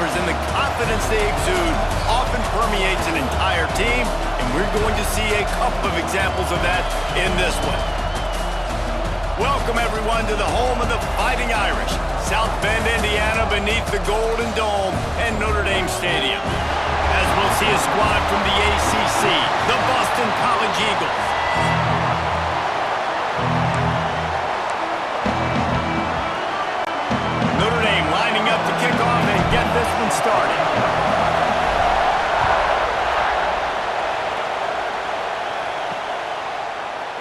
receivers and the confidence they exude often permeates an entire team, and we're going to see a couple of examples of that in this one. Welcome, everyone, to the home of the Fighting Irish, South Bend, Indiana, beneath the Golden Dome and Notre Dame Stadium. As we'll see a squad from the ACC, the Boston College Eagles. Notre Dame lining up to kick off and get this one started.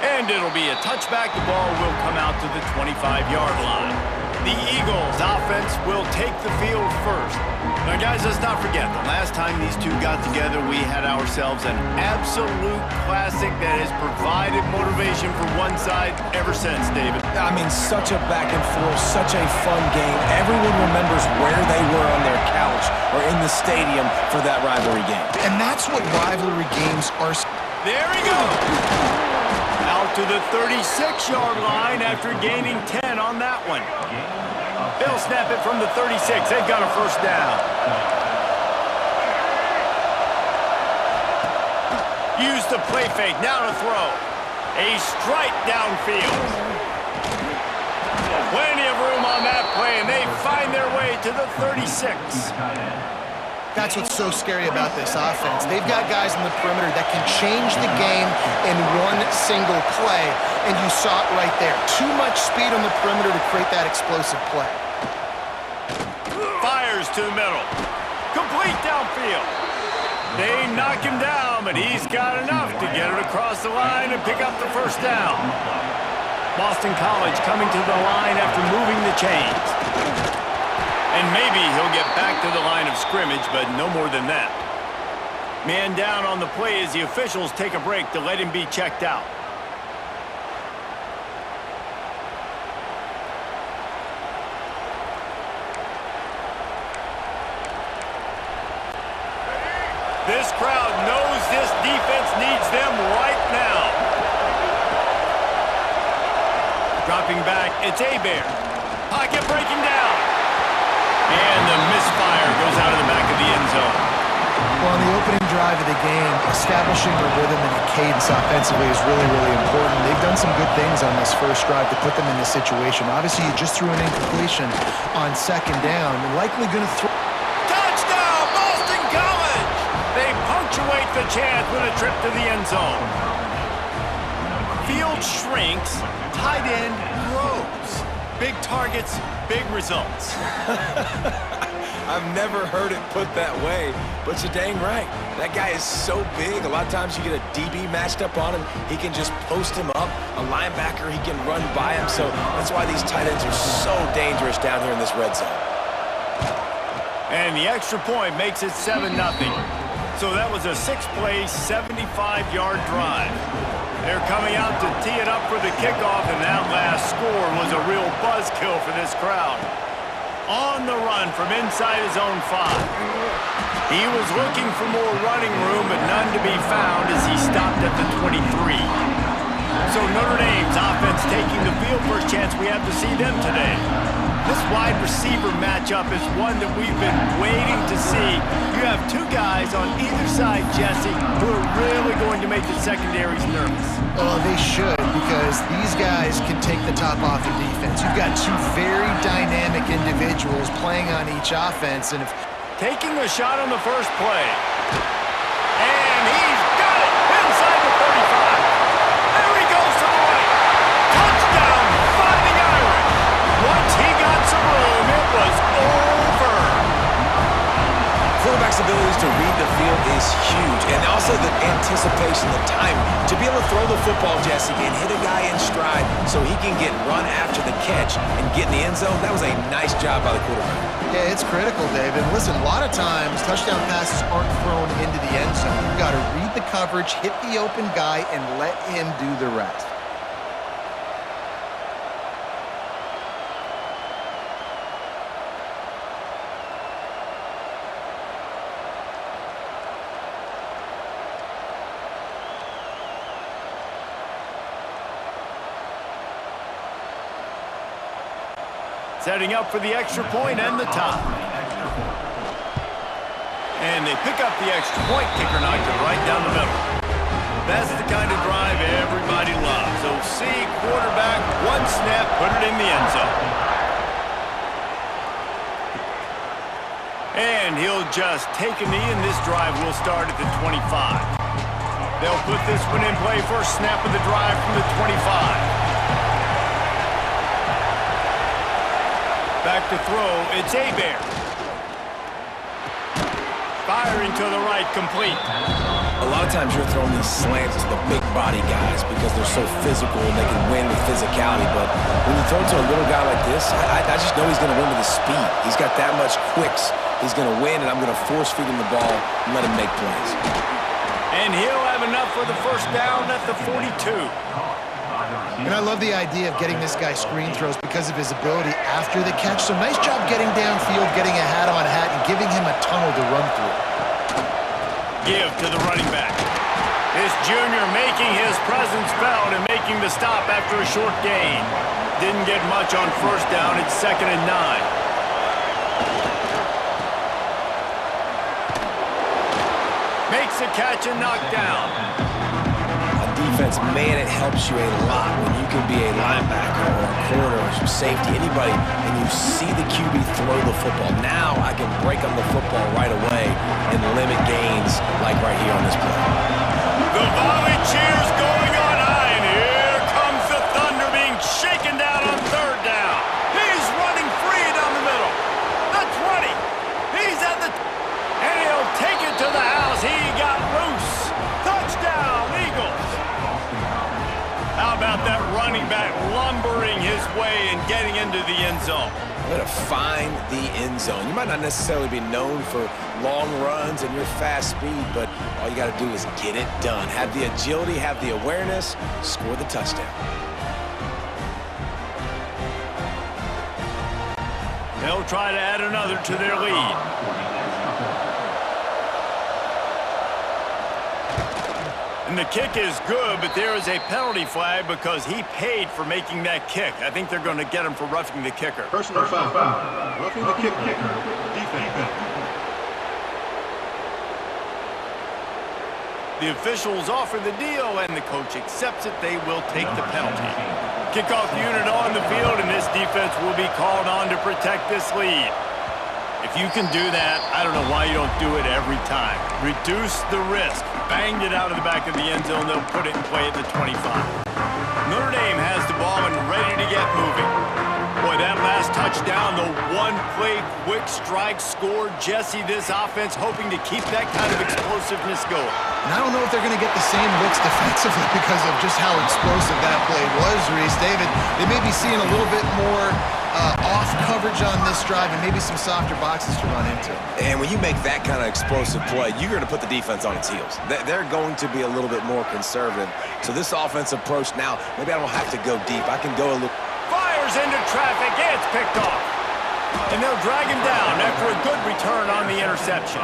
And it'll be a touchback. The ball will come out to the 25-yard line. The Eagles offense will take the field first. Now, guys, let's not forget, the last time these two got together, we had ourselves an absolute classic that has provided motivation for one side ever since, David. I mean, such a back and forth, such a fun game. Everyone remembers where they were on their couch or in the stadium for that rivalry game. And that's what rivalry games are. There he goes. Out to the 36-yard line after gaining 10 on that one. They'll snap it from the 36. They've got a first down. Use the play fake. Now to throw. A strike downfield. Plenty of room on that play, and they find their way to the 36. That's what's so scary about this offense. They've got guys in the perimeter that can change the game in one single play, and you saw it right there. Too much speed on the perimeter to create that explosive play. Fires to the middle. Complete downfield. They knock him down, but he's got enough to get it across the line and pick up the first down. Boston College coming to the line after moving the chains. And maybe he'll get back to the line of scrimmage, but no more than that. Man down on the play as the officials take a break to let him be checked out. This crowd knows this defense needs them right now. Dropping back, it's Hebert. Pocket breaking down. And the misfire goes out of the back of the end zone. Well, on the opening drive of the game, establishing a rhythm and a cadence offensively is really, really important. They've done some good things on this first drive to put them in this situation. Obviously, you just threw an incompletion on second down. They're likely going to throw. Touchdown, Boston College! They punctuate the chance with a trip to the end zone. Field shrinks, tight end grows. Big targets, big results. I've never heard it put that way, but you're dang right. That guy is so big. A lot of times you get a DB matched up on him. He can just post him up. A linebacker, he can run by him. So that's why these tight ends are so dangerous down here in this red zone. And the extra point makes it 7-0. So that was a 6-play, 75-yard drive. They're coming out to tee it up for the kickoff, and that last score was a real buzzkill for this crowd. On the run from inside his own 5. He was looking for more running room, but none to be found as he stopped at the 23. So Notre Dame's offense taking the field. First chance we have to see them today. This wide receiver matchup is one that we've been waiting to see. You have two guys on either side, Jesse, who are really going to make the secondaries nervous. Oh, they should, because these guys can take the top off the defense. You've got two very dynamic individuals playing on each offense, and if taking a shot on the first play. And he's got it inside the 35. There he goes to the right. Touchdown, Fighting Irish. Once he got some room, it was over. Quarterback's abilities to read the field is huge, and also the anticipation, the time to be able to throw the football, Jesse, and hit a guy in stride so he can get run after the catch and get in the end zone. That was a nice job by the quarterback. yeah, it's critical, David. Listen, a lot of times touchdown passes aren't thrown into the end zone. You've got to read the coverage, hit the open guy, and let him do the rest. Setting up for the extra point and the top. And they pick up the extra point. Kicker knocked it right down the middle. That's the kind of drive everybody loves. So see, quarterback, one snap, put it in the end zone. And he'll just take a knee, and this drive will start at the 25. They'll put this one in play. First snap of the drive from the 25. Back to throw, it's Hebert. Firing to the right, complete. A lot of times you're throwing these slants to the big body guys because they're so physical and they can win with physicality. But when you throw to a little guy like this, I just know he's going to win with his speed. He's got that much quicks. He's going to win, and I'm going to force feed him the ball and let him make plays. And he'll have enough for the first down at the 42. And I love the idea of getting this guy screen throws because of his ability after the catch. So nice job getting downfield, getting a hat-on-hat, and giving him a tunnel to run through. Give to the running back. This junior making his presence felt and making the stop after a short gain. Didn't get much on first down. It's 2nd and 9. Makes a catch and knocked down. Defense, man, it helps you a lot when you can be a linebacker or a corner or some safety, anybody, and you see the QB throw the football. Now I can break on the football right away and limit gains like right here on this play. The volley cheers going on high, and here comes the Thunder being shaken down on 3rd down. He's running free down the middle. The 20. He's at the... And he'll take it to the house. He got loose. Touchdown, Eagles. How about that running back lumbering his way and getting into the end zone? Way to find the end zone. You might not necessarily be known for long runs and your fast speed, but all you got to do is get it done. Have the agility, have the awareness, score the touchdown. They'll try to add another to their lead. And the kick is good, but there is a penalty flag because he paid for making that kick. I think they're going to get him for roughing the kicker. Personal foul. Roughing the kicker. Defense. The officials offer the deal, and the coach accepts it. They will take the penalty. Kickoff unit on the field, and this defense will be called on to protect this lead. If you can do that, I don't know why you don't do it every time. Reduce the risk. Banged it out of the back of the end zone. They'll put it in play at the 25. Notre Dame has the ball and ready to get moving. Boy, that last touchdown, the one-play quick strike score. Jesse, this offense hoping to keep that kind of explosiveness going. And I don't know if they're going to get the same looks defensively because of just how explosive that play was, Reese. David, they may be seeing a little bit more off coverage on this drive and maybe some softer boxes to run into. And when you make that kind of explosive play, you're going to put the defense on its heels. They're going to be a little bit more conservative. So this offensive approach now, maybe I don't have to go deep. I can go a little... Fires into traffic. It's picked off. And they'll drag him down after a good return on the interception.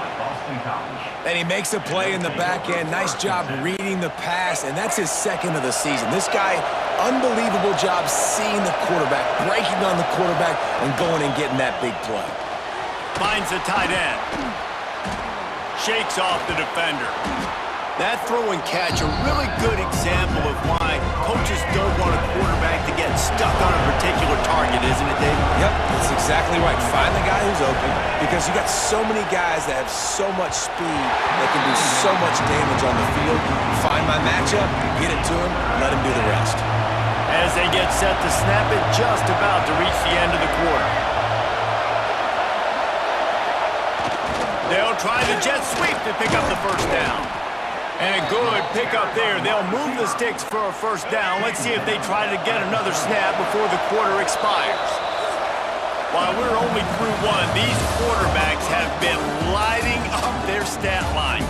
And he makes a play in the back end. Nice job reading the pass, and that's his 2nd of the season. This guy, unbelievable job seeing the quarterback, breaking on the quarterback, and going and getting that big play. Finds the tight end. Shakes off the defender. That throw and catch, a really good example of why coaches don't want a quarterback to get stuck on a particular target, isn't it, Dave? Yep, that's exactly right. Find the guy who's open because you got so many guys that have so much speed that can do so much damage on the field. Find my matchup, get it to him, let him do the rest. As they get set to snap it, just about to reach the end of the quarter. They'll try the jet sweep to pick up the first down. And a good pickup there. They'll move the sticks for a first down. Let's see if they try to get another snap before the quarter expires. While we're only through one, these quarterbacks have been lighting up their stat line.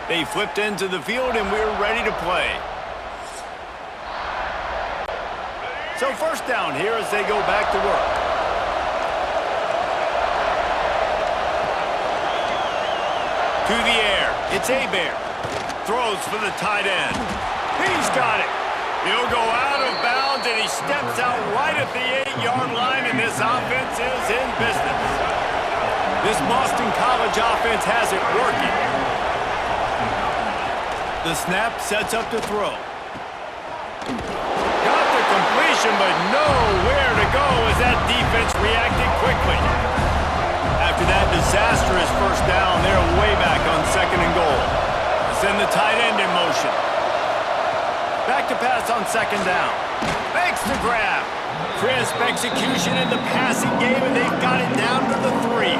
They flipped into the field, and we're ready to play. So first down here as they go back to work. To the air. It's Hebert. Throws for the tight end. He's got it. He'll go out of bounds, and he steps out right at the 8-yard line, and this offense is in business. This Boston College offense has it working. The snap sets up to throw. Got the completion, but nowhere to go as that defense reacted quickly. After that disastrous first down, they're way back on 2nd and goal. Send the tight end in motion. Back to pass on 2nd down. Makes the grab. Crisp execution in the passing game, and they've got it down to the 3.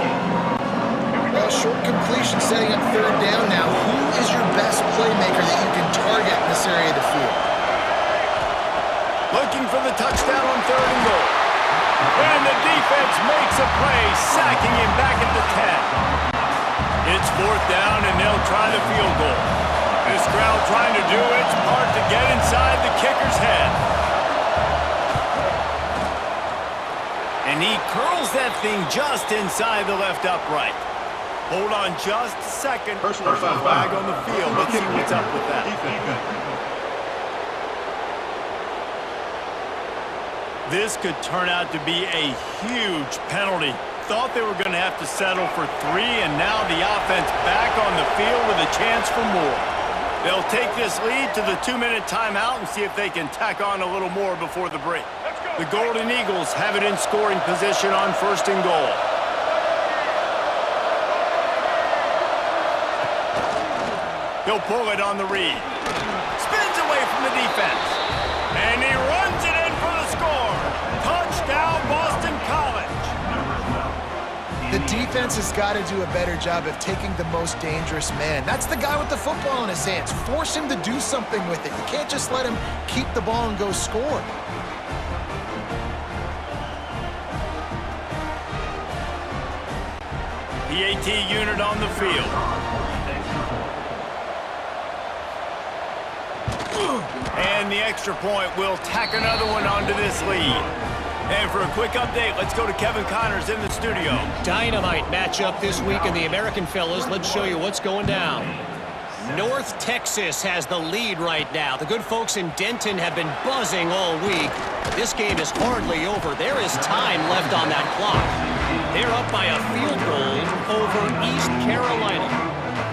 Well, short completion setting up 3rd down now. Who is your best playmaker that you can target in this area of the field? Looking for the touchdown on 3rd and goal. And the defense makes a play, sacking him back at the 10. It's 4th down, and they'll try the field goal. This crowd trying to do its part to get inside the kicker's head. And he curls that thing just inside the left upright. Hold on just a second. Personal foul. Flag on the field. Let's see what's up with that. This could turn out to be a huge penalty. Thought they were going to have to settle for 3, and now the offense back on the field with a chance for more. They'll take this lead to the 2-minute timeout and see if they can tack on a little more before the break. The Golden Eagles have it in scoring position on 1st and goal. He'll pull it on the read. Spins away from the defense. And he runs it in for the score. Touchdown, Boston College. The defense has got to do a better job of taking the most dangerous man. That's the guy with the football in his hands. Force him to do something with it. You can't just let him keep the ball and go score. PAT unit on the field. And the extra point will tack another one onto this lead. And for a quick update, let's go to Kevin Connors in the studio. Dynamite matchup this week in the American, fellas. Let's show you what's going down. North Texas has the lead right now. The good folks in Denton have been buzzing all week. This game is hardly over. There is time left on that clock. They're up by a field goal over East Carolina.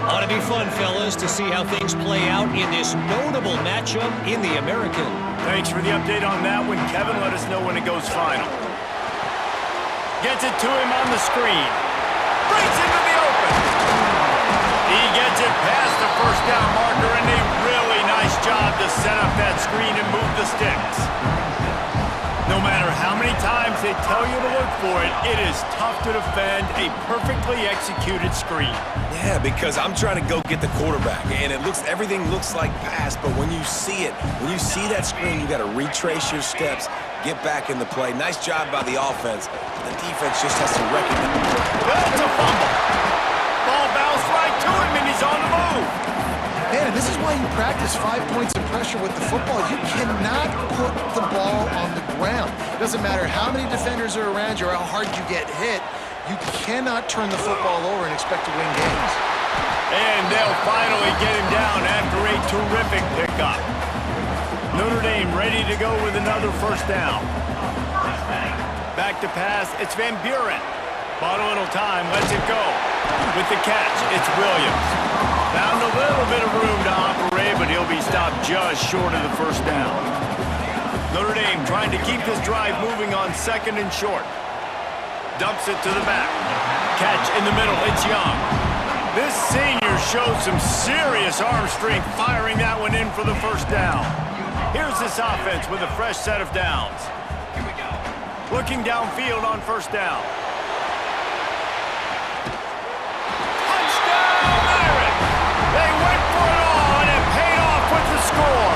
Ought to be fun, fellas, to see how things play out in this notable matchup in the American. Thanks for the update on that one, Kevin. Let us know when it goes final. Gets it to him on the screen. Breaks into the open. He gets it past the 1st down marker, and a really nice job to set up that screen and move the sticks. No matter how many times they tell you to look for it, it is tough to defend a perfectly executed screen. Yeah, because I'm trying to go get the quarterback, and everything looks like pass, but when you see it, when you see that screen, you got to retrace your steps, get back in the play. Nice job by the offense. The defense just has to recognize. That's a fumble. Ball bounced right to him, and he's on the move. Man, this is why you practice 5 points of pressure with the football. You cannot put the ball on the ground. It doesn't matter how many defenders are around you or how hard you get hit. You cannot turn the football over and expect to win games. And they'll finally get him down after a terrific pickup. Notre Dame ready to go with another 1st down. Back to pass, it's Van Buren. Bought a little time, lets it go. With the catch, it's Williams. Found a little bit of room to operate, but he'll be stopped just short of the 1st down. Notre Dame trying to keep this drive moving on 2nd and short. Dumps it to the back. Catch in the middle, it's Young. This senior shows some serious arm strength firing that one in for the 1st down. Here's this offense with a fresh set of downs. Looking downfield on 1st down. They went for it all, and it paid off with the score.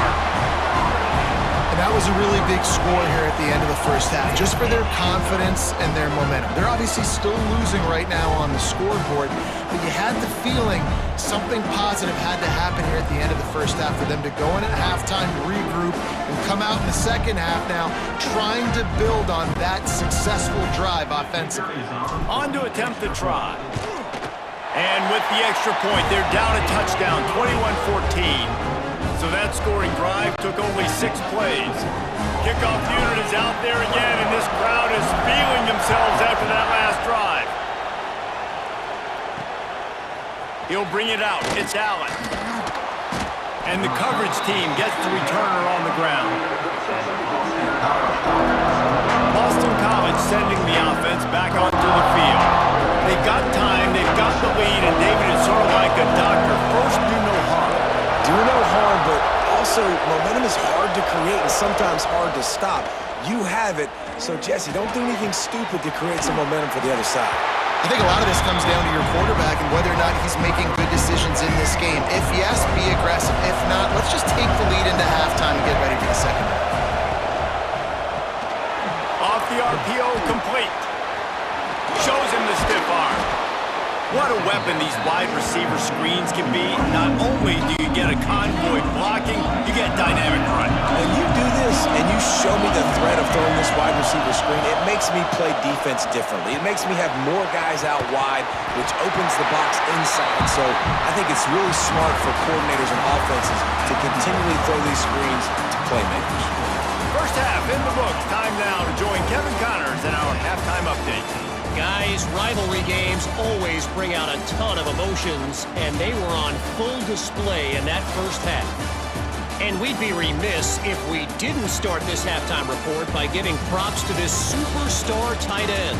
And that was a really big score here at the end of the 1st half, just for their confidence and their momentum. They're obviously still losing right now on the scoreboard, but you had the feeling something positive had to happen here at the end of the 1st half for them to go in at halftime, regroup, and come out in the 2nd half now trying to build on that successful drive offensively. On to attempt the try. And with the extra point, they're down a touchdown, 21-14. So that scoring drive took only 6 plays. Kickoff unit is out there again, and this crowd is feeling themselves after that last drive. He'll bring it out. It's Allen. And the coverage team gets the returner on the ground. Boston College sending the offense back onto the field. They've got time, they've got the lead, and David is sort of like a doctor. First, do no harm. Do no harm, but also momentum is hard to create and sometimes hard to stop. You have it, so Jesse, don't do anything stupid to create some momentum for the other side. I think a lot of this comes down to your quarterback and whether or not he's making good decisions in this game. If yes, be aggressive. If not, let's just take the lead into halftime and get ready for the second half. Off the RPO, complete. Shows him the stiff arm. What a weapon these wide receiver screens can be. Not only do you get a convoy blocking, you get dynamic run. When you do this and you show me the threat of throwing this wide receiver screen, it makes me play defense differently. It makes me have more guys out wide, which opens the box inside. So I think it's really smart for coordinators and offenses to continually throw these screens to playmakers. First half in the books. Time now to join Kevin Connors in our halftime update. Guys, rivalry games always bring out a ton of emotions, and they were on full display in that first half. And we'd be remiss if we didn't start this halftime report by giving props to this superstar tight end.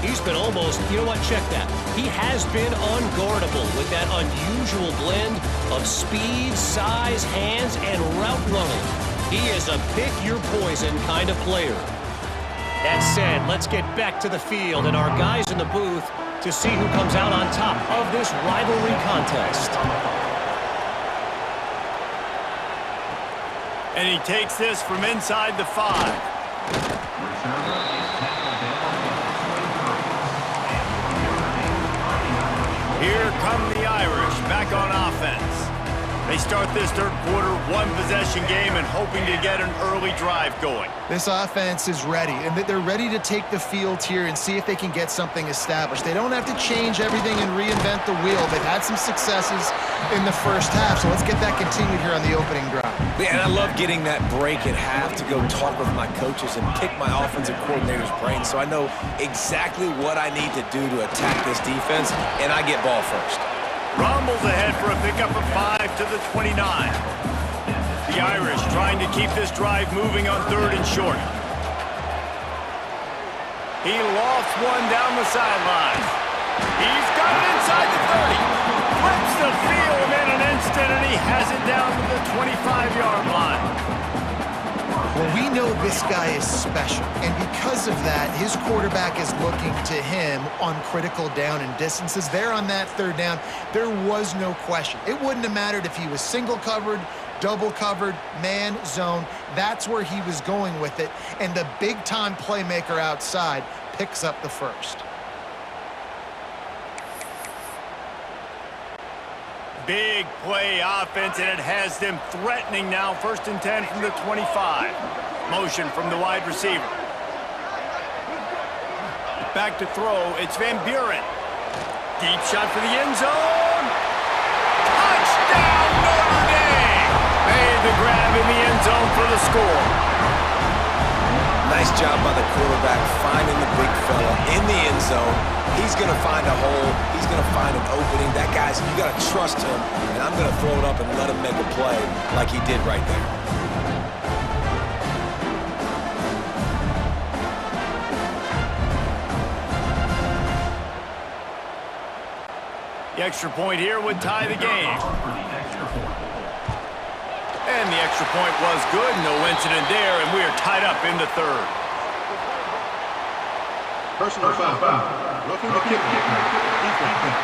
He's been almost, you know what, check that. He has been unguardable with that unusual blend of speed, size, hands, and route running. He is a pick-your-poison kind of player. That said, let's get back to the field and our guys in the booth to see who comes out on top of this rivalry contest. And he takes this from inside the 5. Here come the Irish back on offense. They start this third quarter, one-possession game, and hoping to get an early drive going. This offense is ready, and they're ready to take the field here and see if they can get something established. They don't have to change everything and reinvent the wheel. They've had some successes in the first half, so let's get that continued here on the opening drive. Man, I love getting that break at half to go talk with my coaches and pick my offensive coordinator's brain so I know exactly what I need to do to attack this defense, and I get ball first. Rumbles ahead for a pickup of 5 to the 29. The Irish trying to keep this drive moving on 3rd and short. He lofts one down the sideline. He's got it inside the 30. Flips the field in an instant, and he has it down to the 25-yard line. Well, we know this guy is special, and because of that, his quarterback is looking to him on critical down and distances. There on that 3rd down, there was no question. It wouldn't have mattered if he was single covered, double covered, man, zone. That's where he was going with it, and the big-time playmaker outside picks up the first. Big play offense, and it has them threatening now. 1st and 10 from the 25. Motion from the wide receiver. Back to throw. It's Van Buren. Deep shot for the end zone. Touchdown, Notre Dame! Made the grab in the end zone for the score. Nice job by the quarterback finding the big fella in the end zone. He's going to find a hole. He's going to find an opening. That guy's, you got to trust him, and I'm going to throw it up and let him make a play like he did right there. The extra point here would tie the game. And the extra point was good. No incident there, and we are tied up in the 3rd. Personal foul. Roughing the kicker. Defense.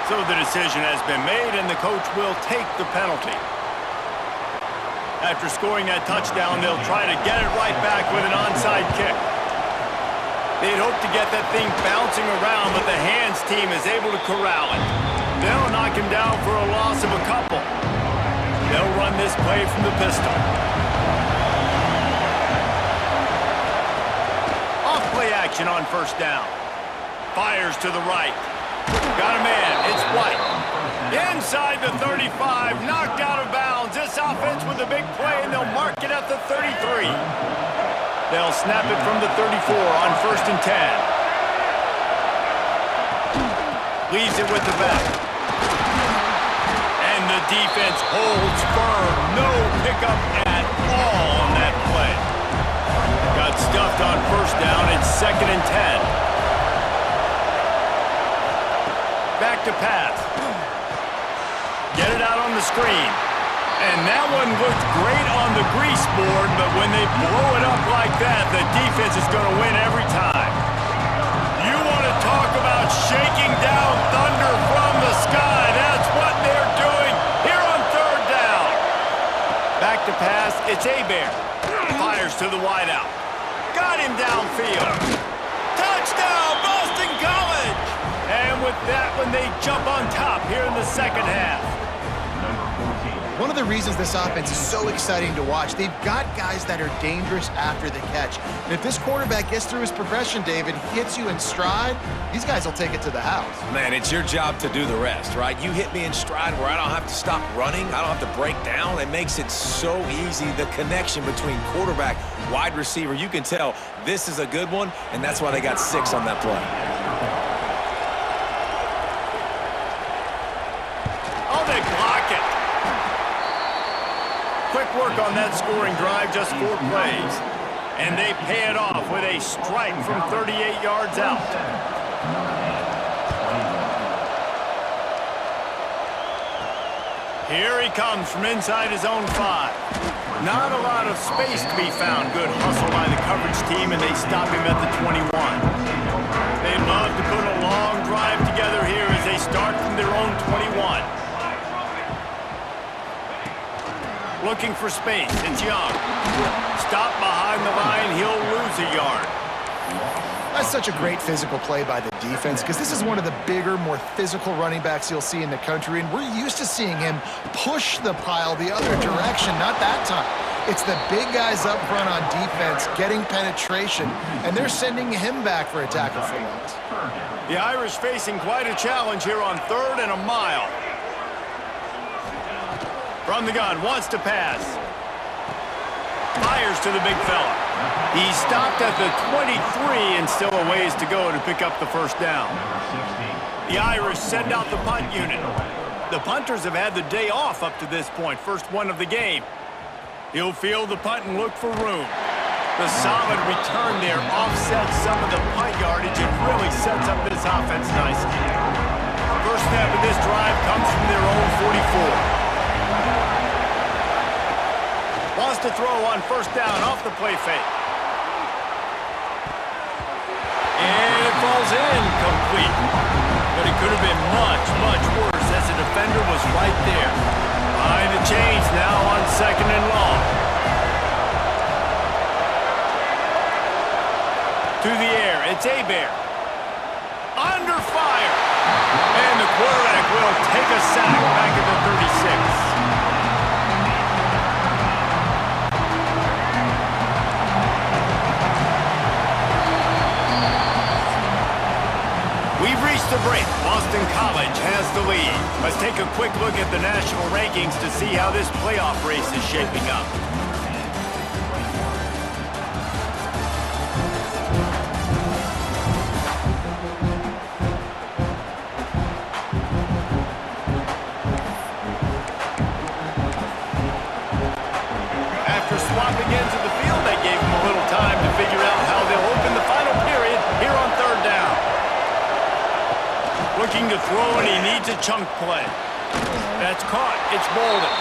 So the decision has been made, and the coach will take the penalty. After scoring that touchdown, they'll try to get it right back with an onside kick. They'd hope to get that thing bouncing around, but the hands team is able to corral it. They'll knock him down for a loss of a couple. They'll run this play from the pistol. Off-play action on 1st down. Fires to the right. Got a man. It's White. Inside the 35, knocked out of bounds. This offense with a big play, and they'll mark it at the 33. They'll snap it from the 34 on 1st and 10. Leaves it with the back. And the defense holds firm. No pickup at all on that play. Got stuffed on 1st down. It's 2nd and 10. Back to pass. Get it out on the screen. And that one looked great on the grease board, but when they blow it up like that, the defense is going to win every time. You want to talk about shaking down thunder from the sky. That's what they're doing here on 3rd down. Back to pass. It's Hebert. Fires to the wideout. Got him downfield. Touchdown, Boston College! And with that one, they jump on top here in the 2nd half. One of the reasons this offense is so exciting to watch, they've got guys that are dangerous after the catch. And if this quarterback gets through his progression, David, hits you in stride, these guys will take it to the house. Man, it's your job to do the rest, right? You hit me in stride where I don't have to stop running. I don't have to break down. It makes it so easy. The connection between quarterback, wide receiver, you can tell this is a good one, and that's why they got 6 on that play. Oh, they block it. Quick work on that scoring drive, just 4 plays. And they pay it off with a strike from 38 yards out. Here he comes from inside his own 5. Not a lot of space to be found. Good hustle by the coverage team, and they stop him at the 21. They love to put a long drive together here as they start from their own 21. Looking for space. It's Young. Stop behind the line. He'll lose a yard. That's such a great physical play by the defense because this is one of the bigger, more physical running backs you'll see in the country, and we're used to seeing him push the pile the other direction. Not that time. It's the big guys up front on defense getting penetration, and they're sending him back for a tackle for loss. The Irish facing quite a challenge here on 3rd and a mile. From the gun, wants to pass. Fires to the big fella. He stopped at the 23 and still a ways to go to pick up the 1st down. The Irish send out the punt unit. The punters have had the day off up to this point, first one of the game. He'll field the punt and look for room. The solid return there offsets some of the punt yardage and really sets up this offense nicely. First snap of this drive comes from their own 44. Wants to throw on 1st down off the play fake. And it falls in complete. But it could have been much, much worse as the defender was right there. Behind the chains now on 2nd and long. To the air, it's Hebert. Under fire. And the quarterback will take a sack back at the 36. We've reached the break. Boston College has the lead. Let's take a quick look at the national rankings to see how this playoff race is shaping up. After swapping into the field, that gave them a little time to figure out how they'll open the final period here on 3rd down. Looking to throw, and he needs a chunk play. That's caught. It's Bolden.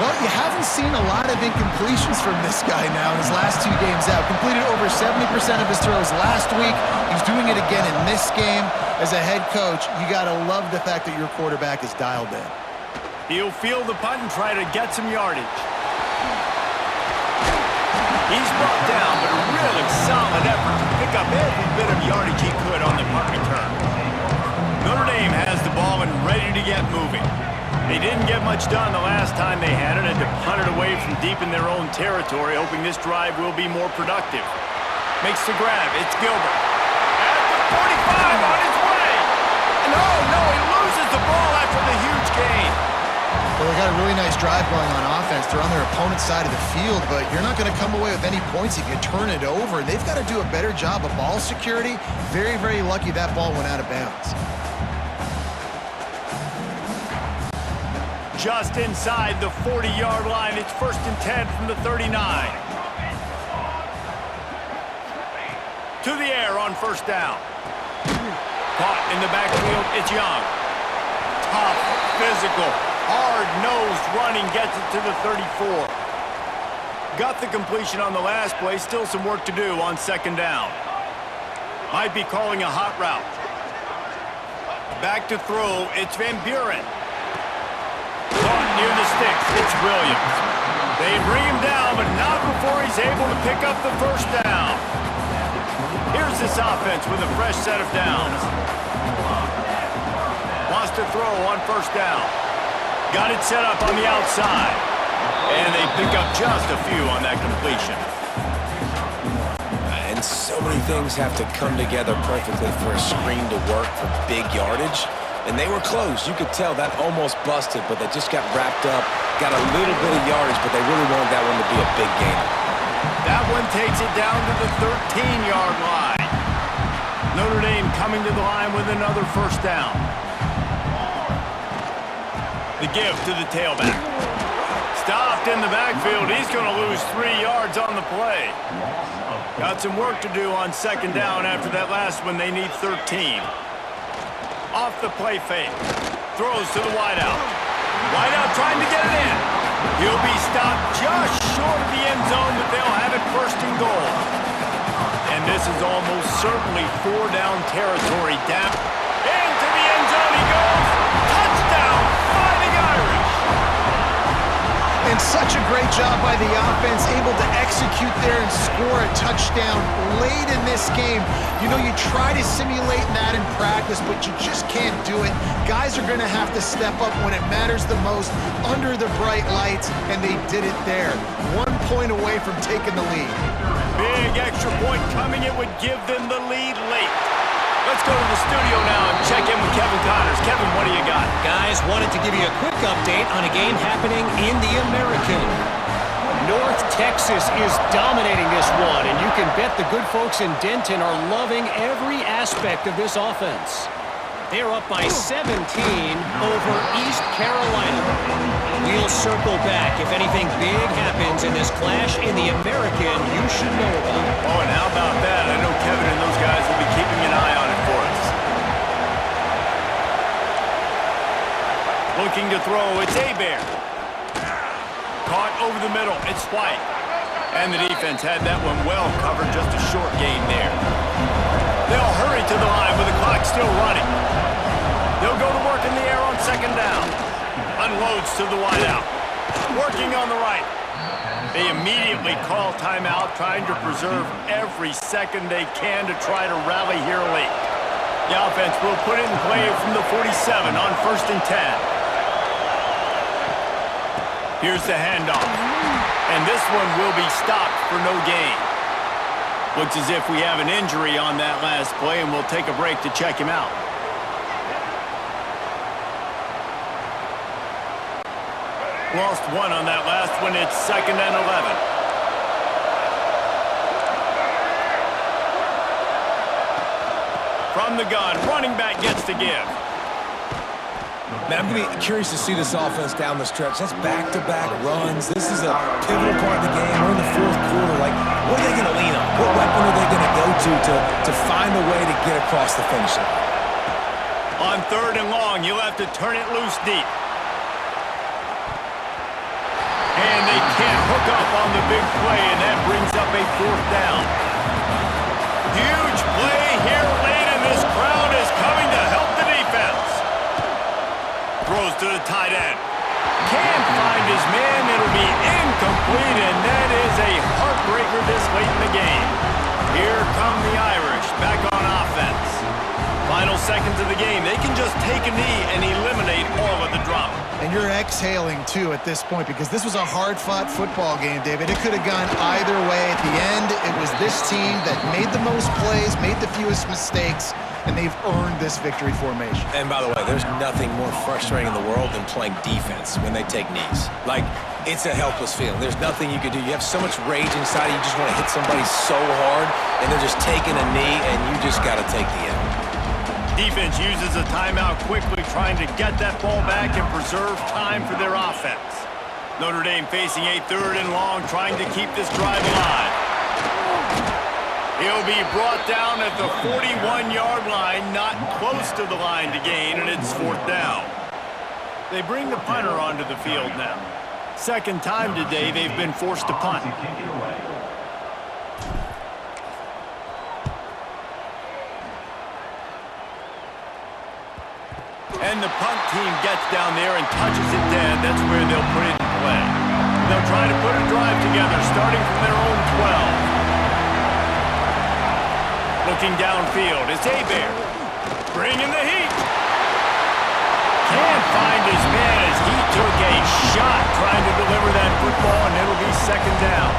Well, you haven't seen a lot of incompletions from this guy now in his last 2 games out. Completed over 70% of his throws last week. He's doing it again in this game. As a head coach, you got to love the fact that your quarterback is dialed in. He'll field the punt and try to get some yardage. He's brought down, but a really solid effort to pick up every bit of yardage he could on the punt return. Notre Dame has the ball and ready to get moving. They didn't get much done the last time they had it and to punt it away from deep in their own territory, hoping this drive will be more productive. Makes the grab. It's Gilbert. At the 45 on his way. No, he loses loses the ball after the huge gain. Well, they got a really nice drive going on offense. They're on their opponent's side of the field, but you're not going to come away with any points if you turn it over. They've got to do a better job of ball security. Very, very lucky that ball went out of bounds. Just inside the 40-yard line. It's 1st and 10 from the 39. To the air on 1st down. Caught in the backfield, it's Young. Tough, physical, hard-nosed running gets it to the 34. Got the completion on the last play. Still some work to do on 2nd down. Might be calling a hot route. Back to throw, it's Van Buren. Caught near the sticks, it's Williams. They bring him down, but not before he's able to pick up the 1st down. Here's this offense with a fresh set of downs. Wants to throw on 1st down. Got it set up on the outside. And they pick up just a few on that completion. And so many things have to come together perfectly for a screen to work for big yardage. And they were close. You could tell that almost busted, but they just got wrapped up, got a little bit of yardage, but they really wanted that one to be a big gainer. That one takes it down to the 13-yard line. Notre Dame coming to the line with another 1st down. The give to the tailback. Stopped in the backfield. He's going to lose 3 yards on the play. Got some work to do on 2nd down after that last one. They need 13. Off the play fake. Throws to the wideout. Wideout trying to get it in. He'll be stopped just short of the end zone, but they'll have it 1st and goal. And this is almost certainly 4-down territory. Down into the end zone he goes. Touchdown, Fighting Irish. And such a great job by the offense, able to execute there and score a touchdown late in this game. You know, you try to simulate that in practice, but you just can't do it. Guys are going to have to step up when it matters the most under the bright lights, and they did it there. 1 point away from taking the lead. Big extra point coming. It would give them the lead late. Let's go to the studio now and check in with Kevin Connors. Kevin, what do you got? Guys, wanted to give you a quick update on a game happening in the American. North Texas is dominating this one, and you can bet the good folks in Denton are loving every aspect of this offense. They're up by 17 over East Carolina. We'll circle back. If anything big happens in this clash in the American, you should know about it. Oh, and how about that? I know Kevin and those guys will be keeping an eye on it for us. Looking to throw, it's Hebert. Caught over the middle, it's White. And the defense had that one well covered, just a short gain there. They'll hurry to the line with the clock still running. They'll go to work in the air on 2nd down. Unloads to the wideout. Working on the right. They immediately call timeout, trying to preserve every second they can to try to rally here late. The offense will put it in play from the 47 on 1st and 10. Here's the handoff. And this one will be stopped for no gain. Looks as if we have an injury on that last play, and we'll take a break to check him out. Lost one on that last one. It's 2nd and 11. From the gun, running back gets to give. Man, I'm going to be curious to see this offense down the stretch. That's back-to-back runs. This is a pivotal part of the game. We're in the 4th quarter. Like, what are they going to lean on? What weapon are they going to go to find a way to get across the finish line? On 3rd and long, you'll have to turn it loose deep. And they can't hook up on the big play, and that brings up a 4th down. Huge play here late, and this crowd is coming to help the defense. Throws to the tight end. Can't find his man. It'll be incomplete, and that is a heartbreaker this late in the game. Here come the Irish back on offense. Final seconds of the game. They can just take a knee and eliminate all of the drama. And you're exhaling, too, at this point, because this was a hard-fought football game, David. It could have gone either way. At the end, it was this team that made the most plays, made the fewest mistakes, and they've earned this victory formation. And by the way, there's nothing more frustrating in the world than playing defense when they take knees. Like, it's a helpless feeling. There's nothing you can do. You have so much rage inside you just want to hit somebody so hard, and they're just taking a knee, and you just got to take the L. Defense uses a timeout quickly, trying to get that ball back and preserve time for their offense. Notre Dame facing a 3rd and long, trying to keep this drive alive. He'll be brought down at the 41-yard line, not close to the line to gain, and it's 4th down. They bring the punter onto the field now. Second time today they've been forced to punt. And the punt team gets down there and touches it dead. That's where they'll put it in play. They'll try to put a drive together, starting from their own 12. Looking downfield, it's Hebert. Bringing the heat. Can't find his man as he took a shot trying to deliver that football, and it'll be 2nd down.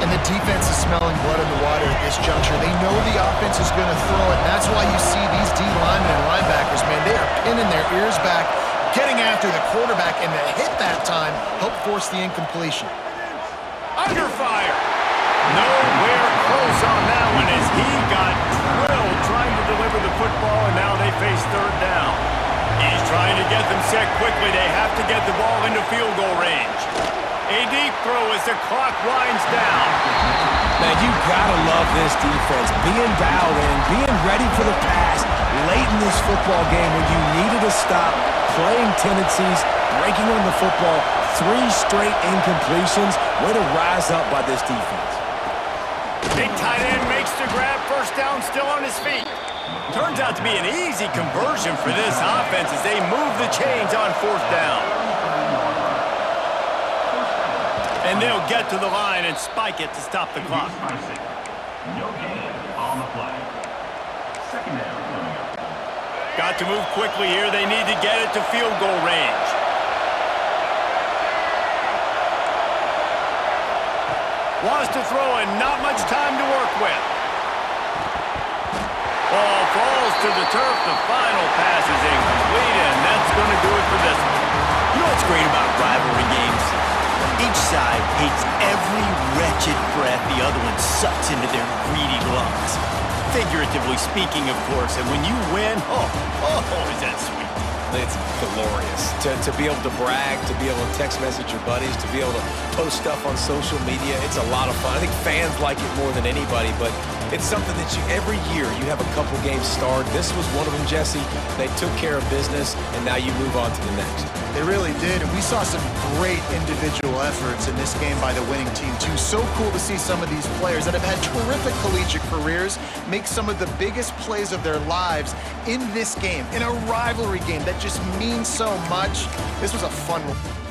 And the defense is smelling blood in the water at this juncture. They know the offense is going to throw it, and that's why you see these D linemen and linebackers, man, they are pinning their ears back, getting after the quarterback, and the hit that time helped force the incompletion. Under fire. Nowhere close on that one as he got drilled trying to deliver the football, and now they face 3rd down. He's trying to get them set quickly. They have to get the ball into field goal range. A deep throw as the clock winds down. Man, you gotta love this defense. Being dialed in, being ready for the pass late in this football game when you needed to stop, playing tendencies, breaking on the football, 3 straight incompletions. Way to rise up by this defense. Big tight end makes the grab. 1st down, still on his feet. Turns out to be an easy conversion for this offense as they move the chains on 4th down. And they'll get to the line and spike it to stop the clock. No gain on the play. 2nd down coming up. Got to move quickly here. They need to get it to field goal range. Wants to throw and not much time to work with. Ball falls to the turf. The final pass is incomplete, and that's going to do it for this one. You know what's great about rivalry games? Each side hates every wretched breath the other one sucks into their greedy lungs. Figuratively speaking, of course, and when you win, oh, is that sweet. It's glorious. To be able to brag, to be able to text message your buddies, to be able to post stuff on social media, it's a lot of fun. I think fans like it more than anybody, but it's something that every year you have a couple games starred. This was one of them, Jesse. They took care of business, and now you move on to the next. They really did, and we saw some great individual efforts in this game by the winning team, too. So cool to see some of these players that have had terrific collegiate careers make some of the biggest plays of their lives in this game, in a rivalry game that just means so much. This was a fun one.